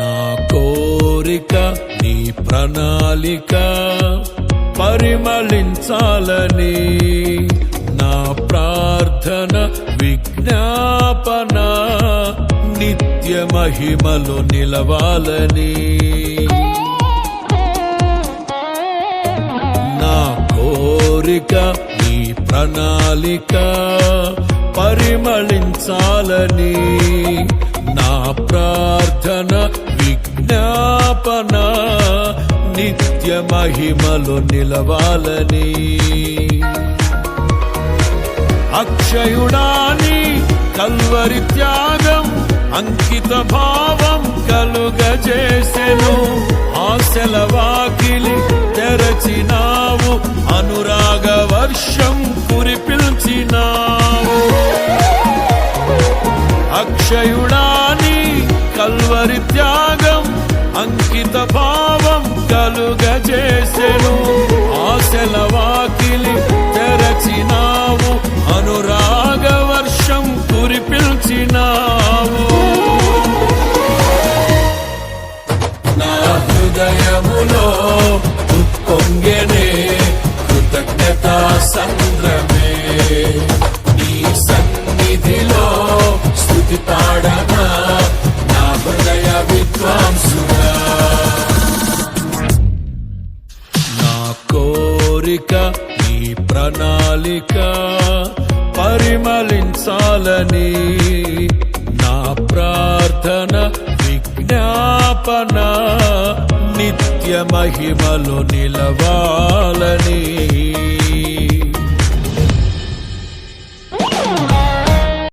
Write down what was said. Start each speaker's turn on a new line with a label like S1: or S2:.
S1: నా కోరిక నీ ప్రణాళిక పరిమళించాలని, నా ప్రార్థన విజ్ఞాపన నిత్య మహిమలో నిలవాలని. నా కోరిక నీ ప్రణాళిక పరిమళించాలని, నా ప్రార్థన విజ్ఞాపన నిత్య మహిమలో నిలవాలని. అక్షయుడాని కల్వరి త్యాగం అంకిత భావం కలుగజేసెను. ఆశల వాకిలి తెరచినావు, అనురాగ వర్షం కురిపిల్చినావు. అక్షయుడాని కల్వరి త్యాగం అంకిత భావం కలుగజేసెను. ఆశల వాకిలి తెరచినావు, అనురాగ వర్షం కురిపిల్చినావు. నా హృదయములో ఉప్పొంగెనే కృతజ్ఞతా సంద్రమే, నీ సన్నిధిలో స్తుతి పాడనా నా హృదయ విద్వాంసుడా. నా కోరిక నీ ప్రణాళిక పరిమళించాలని, నా ప్రార్థన విజ్ఞాపన నిత్య మహిమలో నిలవాలని.